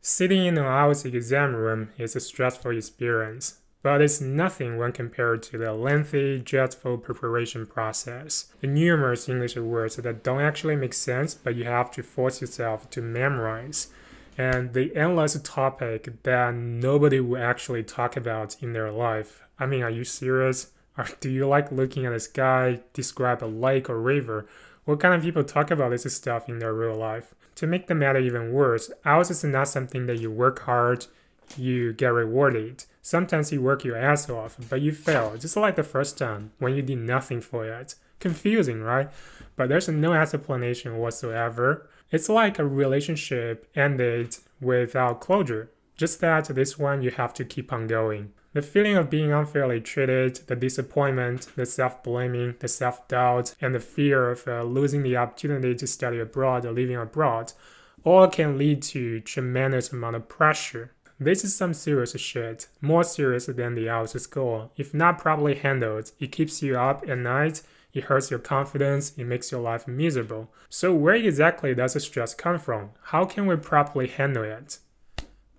Sitting in an IELTS exam room is a stressful experience, but it's nothing when compared to the lengthy, dreadful preparation process. The numerous English words that don't actually make sense, but you have to force yourself to memorize. And the endless topic that nobody will actually talk about in their life. I mean, are you serious? Or do you like looking at the sky, describe a lake or river? What kind of people talk about this stuff in their real life? To make the matter even worse, IELTS is not something that you work hard, you get rewarded. Sometimes you work your ass off, but you fail, just like the first time, when you did nothing for it. Confusing, right? But there's no explanation whatsoever. It's like a relationship ended without closure. Just that this one you have to keep on going. The feeling of being unfairly treated, the disappointment, the self-blaming, the self-doubt, and the fear of losing the opportunity to study abroad or living abroad, all can lead to tremendous amount of pressure. This is some serious shit, more serious than the IELTS score. If not properly handled, it keeps you up at night, it hurts your confidence, it makes your life miserable. So where exactly does the stress come from? How can we properly handle it?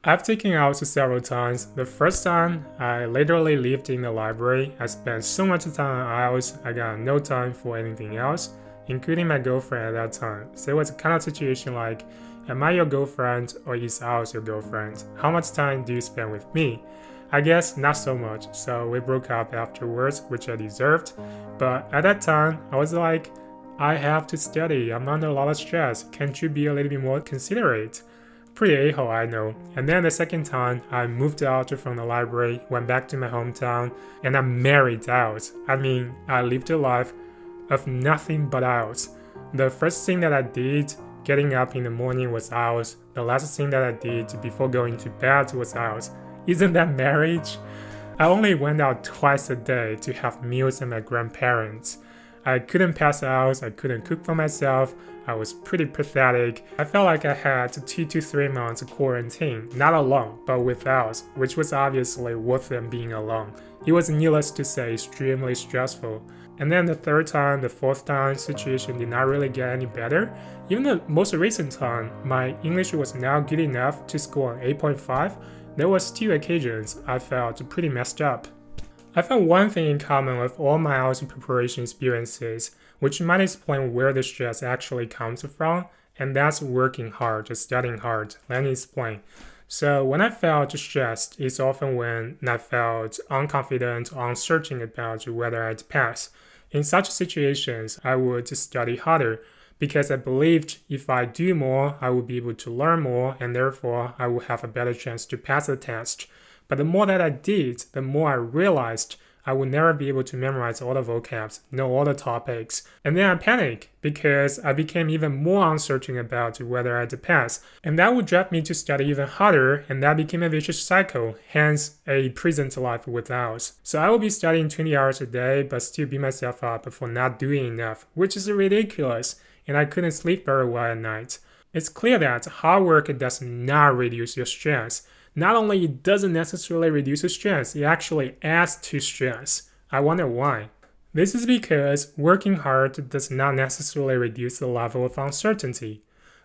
I've taken IELTS several times. The first time, I literally lived in the library. I spent so much time on IELTS, I got no time for anything else, including my girlfriend at that time. So it was a kind of situation like, am I your girlfriend or is IELTS your girlfriend? How much time do you spend with me? I guess not so much, so we broke up afterwards, which I deserved. But at that time, I was like, I have to study, I'm under a lot of stress, can't you be a little bit more considerate? Pretty a-hole, I know. And then the second time, I moved out from the library, went back to my hometown, and I married IELTS. I mean, I lived a life of nothing but IELTS. The first thing that I did getting up in the morning was IELTS. The last thing that I did before going to bed was IELTS. Isn't that marriage? I only went out twice a day to have meals at my grandparents'. I couldn't pass IELTS, I couldn't cook for myself, I was pretty pathetic. I felt like I had 2 to 3 months of quarantine, not alone, but with IELTS, which was obviously worse than being alone. It was needless to say extremely stressful. And then the third time, the fourth time, situation did not really get any better. Even the most recent time, my English was now good enough to score an 8.5. There were still occasions I felt pretty messed up. I found one thing in common with all my IELTS preparation experiences, which might explain where the stress actually comes from, and that's working hard, studying hard. Let me explain. So when I felt stressed, it's often when I felt unconfident or uncertain about whether I'd pass. In such situations, I would study harder because I believed if I do more, I would be able to learn more, and therefore I would have a better chance to pass the test. But the more that I did, the more I realized I would never be able to memorize all the vocabs, know all the topics. And then I panicked because I became even more uncertain about whether I'd pass. And that would drive me to study even harder, and that became a vicious cycle, hence a present life with IELTS. So I would be studying 20 hours a day, but still beat myself up for not doing enough, which is ridiculous, and I couldn't sleep very well at night. It's clear that hard work does not reduce your stress. Not only it doesn't necessarily reduce the stress, it actually adds to stress. I wonder why. This is because working hard does not necessarily reduce the level of uncertainty.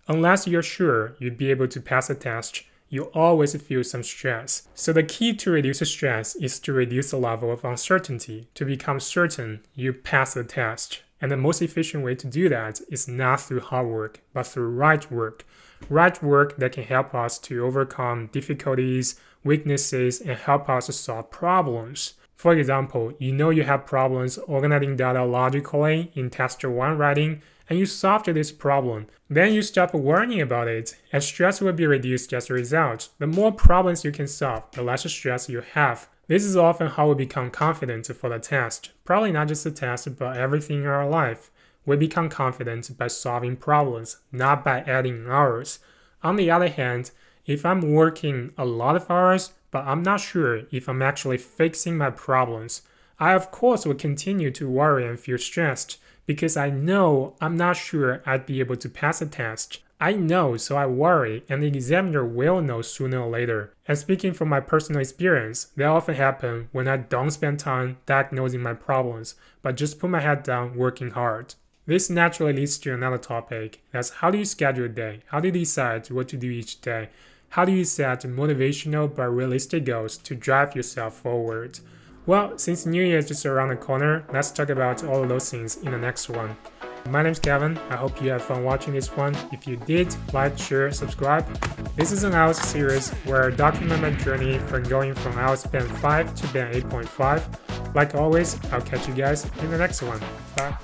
Unless you're sure you'd be able to pass a test, you always feel some stress. So the key to reduce the stress is to reduce the level of uncertainty, to become certain you pass the test. And the most efficient way to do that is not through hard work, but through right work. Right work that can help us to overcome difficulties, weaknesses, and help us solve problems. For example, you know you have problems organizing data logically in test 1 writing, and you solved this problem. Then you stop worrying about it, and stress will be reduced as a result. The more problems you can solve, the less stress you have. This is often how we become confident for the test. Probably not just the test, but everything in our life. We become confident by solving problems, not by adding hours. On the other hand, if I'm working a lot of hours, but I'm not sure if I'm actually fixing my problems, I of course will continue to worry and feel stressed because I know I'm not sure I'd be able to pass the test. I know, so I worry, and the examiner will know sooner or later. And speaking from my personal experience, that often happens when I don't spend time diagnosing my problems, but just put my head down working hard. This naturally leads to another topic. That's how do you schedule a day? How do you decide what to do each day? How do you set motivational but realistic goals to drive yourself forward? Well, since New Year is just around the corner, let's talk about all of those things in the next one. My name's Kevin. I hope you have fun watching this one. If you did, like, share, subscribe. This is an IELTS series where I document my journey from going from IELTS Band 5 to Band 8.5. Like always, I'll catch you guys in the next one. Bye.